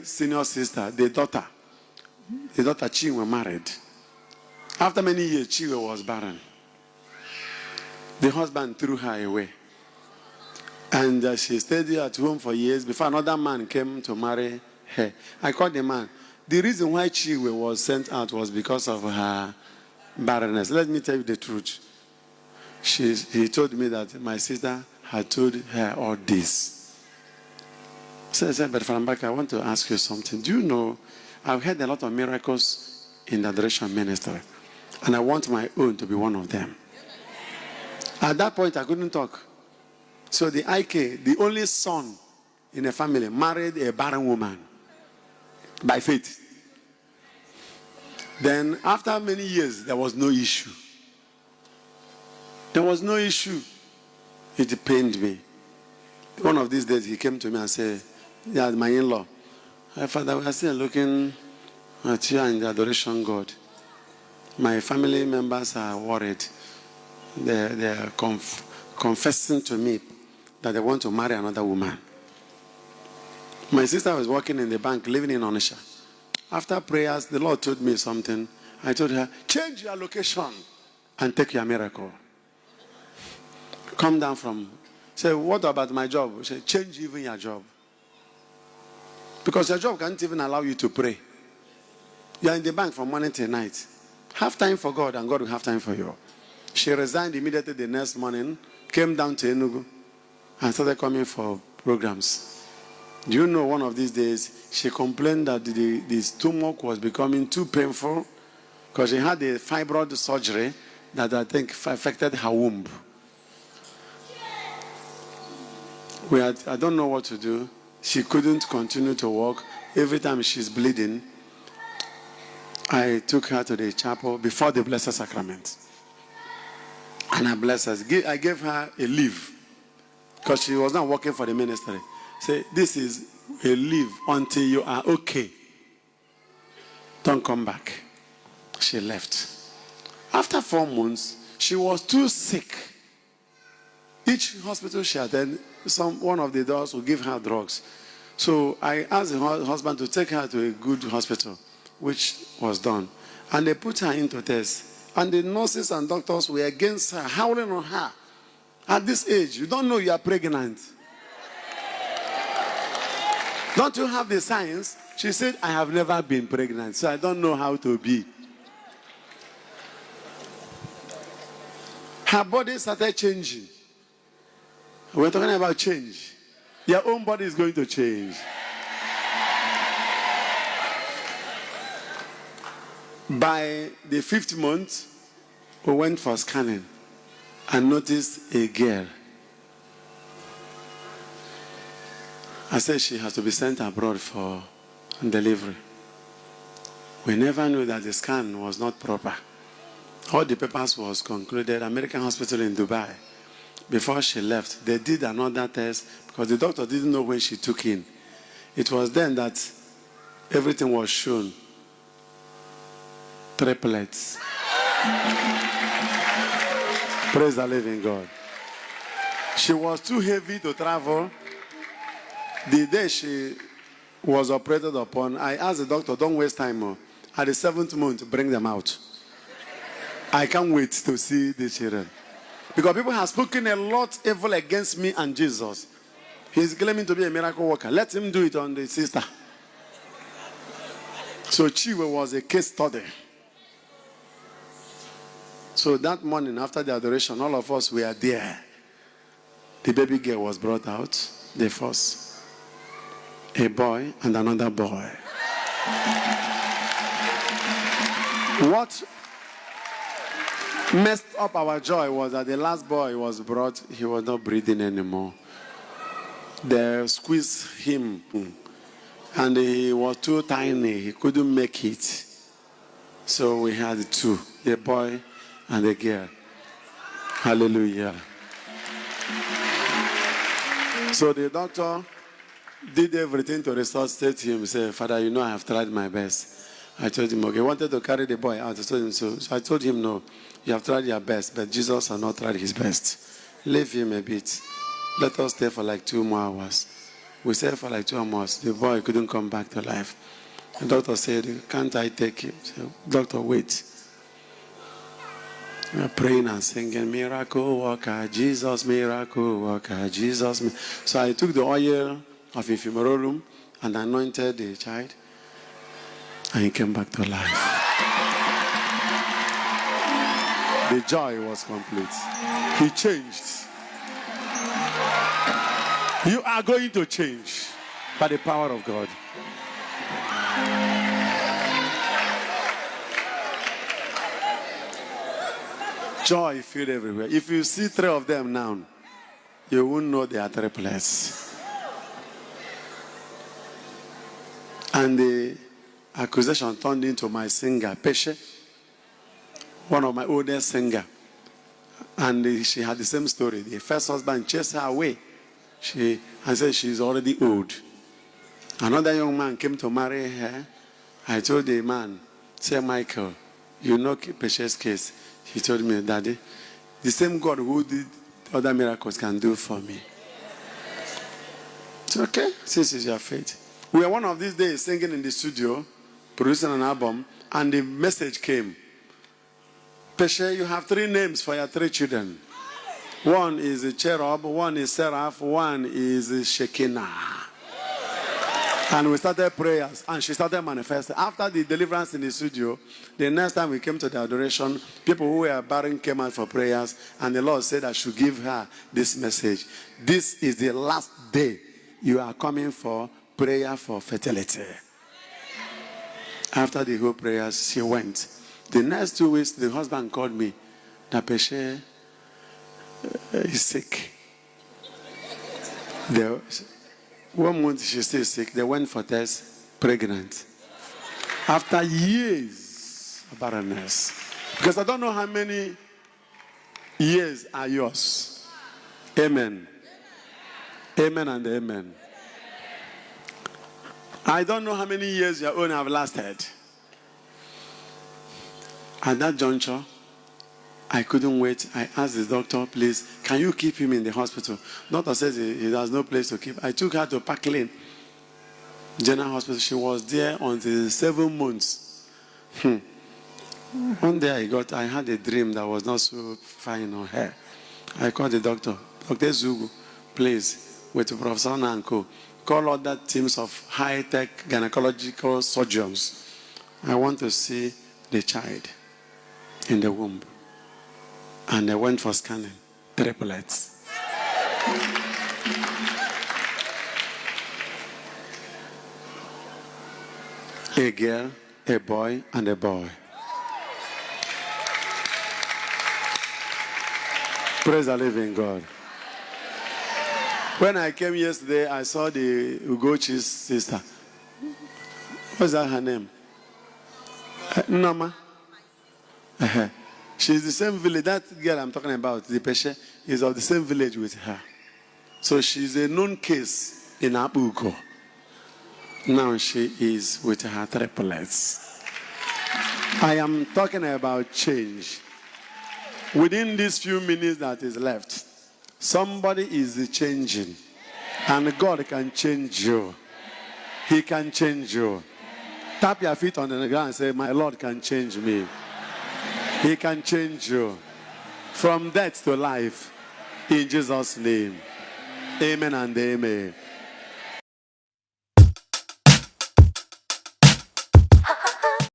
senior sister, the daughter Chinwe married. After many years, Chinwe was barren. The husband threw her away. And she stayed at home for years before another man came to marry her. I called the man. The reason why Chinwe was sent out was because of her barrenness. Let me tell you the truth. He told me that my sister had told her all this. So I said, but Mbaka, I want to ask you something. Do you know, I've heard a lot of miracles in the adoration ministry, and I want my own to be one of them. At that point, I couldn't talk. So the IK, the only son in a family, married a barren woman by faith. Then after many years, there was no issue. There was no issue. It pained me. One of these days, he came to me and said, yeah, my in-law, Father, we are still looking at you and the adoration God. My family members are worried. They are confessing to me that they want to marry another woman. My sister was working in the bank, living in Onisha. After prayers, the Lord told me something. I told her, change your location and take your miracle. Come down from, say, what about my job? Say, change even your job. Because your job can't even allow you to pray. You are in the bank from morning till night. Have time for God and God will have time for you. She resigned immediately the next morning, came down to Enugu and started coming for programs. Do you know one of these days, she complained that the stomach was becoming too painful because she had a fibroid surgery that I think affected her womb. I don't know what to do. She couldn't continue to walk. Every time she's bleeding, I took her to the chapel before the Blessed Sacrament. And I blessed her. I gave her a leave because she was not working for the ministry. Say, this is a leave until you are okay. Don't come back. She left. After 4 months, she was too sick. Each hospital she attended, one of the doctors would give her drugs. So I asked the husband to take her to a good hospital, which was done. And they put her into test. And the nurses and doctors were against her, howling on her. At this age, you don't know you are pregnant. Don't you have the signs? She said, I have never been pregnant, so I don't know how to be. Her body started changing. We're talking about change. Your own body is going to change. By the 5th month, we went for scanning and noticed a girl. I said she has to be sent abroad for delivery. We never knew that the scan was not proper. All the papers was concluded. American hospital in Dubai. Before she left, they did another test because the doctor didn't know when she took in. It was then that everything was shown. Triplets. Praise the living God. She was too heavy to travel. The day she was operated upon, I asked the doctor, don't waste time. At the 7th month, bring them out. I can't wait to see the children. Because people have spoken a lot evil against me and Jesus. He's claiming to be a miracle worker. Let him do it on the sister. So Chiwe was a case study. So that morning after the adoration, all of us were there. The baby girl was brought out, the first. A boy and another boy. What messed up our joy was that the last boy was brought, he was not breathing anymore. They squeezed him and he was too tiny, he couldn't make it. So we had 2, the boy and the girl. Hallelujah. So the doctor did everything to resuscitate him. He said, Father, you know I have tried my best. I told him, okay, he wanted to carry the boy out. I told him so. So I told him, no, you have tried your best, but Jesus has not tried his best. Leave him a bit. Let us stay for like 2 more hours. We stayed for like 2 months. The boy couldn't come back to life. The doctor said, can't I take him? So, doctor, wait. We are praying and singing, miracle worker, Jesus, miracle worker, Jesus. So I took the oil of ephemerolum and anointed the child, and he came back to life. The joy was complete. He changed. You are going to change by the power of God. Joy filled everywhere. If you see 3 of them now, you won't know they are triplets. And the accusation turned into my singer, Peshe, one of my oldest singer. And she had the same story. The first husband chased her away. I said she's already old. Another young man came to marry her. I told the man, say, Michael, you know Peshe's case. He told me, Daddy, the same God who did other miracles can do for me. It's okay, since it's your faith. We were one of these days singing in the studio, producing an album, and the message came. Peshe, you have 3 names for your 3 children. One is a cherub, one is seraph, one is Shekinah. And we started prayers, and she started manifesting. After the deliverance in the studio, the next time we came to the adoration, people who were barren came out for prayers, and the Lord said I should give her this message. This is the last day you are coming for prayer for fertility. After the whole prayers, she went. The next 2 weeks, the husband called me that Peshe is sick. 1 month she's still sick. They went for test, pregnant. After years of barrenness. Because I don't know how many years are yours. Amen. Amen and amen. I don't know how many years your own have lasted. At that juncture, I couldn't wait. I asked the doctor, please, can you keep him in the hospital? Doctor says he has no place to keep. I took her to Park Lane General Hospital. She was there until 7 months. One day I had a dream that was not so fine on her. I called the doctor. Dr. Zugu, please, with Professor Nanko, call other teams of high-tech gynecological surgeons. I want to see the child in the womb. And I went for scanning. Triplets. A girl, a boy, and a boy. Praise the living God. When I came yesterday, I saw the Ugochi's sister. What's that her name? Nama. She's the same village. That girl I'm talking about, the Peshe, is of the same village with her. So she's a known case in Abuko. Now she is with her triplets. I am talking about change. Within these few minutes that is left, somebody is changing. And God can change you. He can change you. Tap your feet on the ground and say, my Lord can change me. He can change you from death to life in Jesus' name. Amen and amen.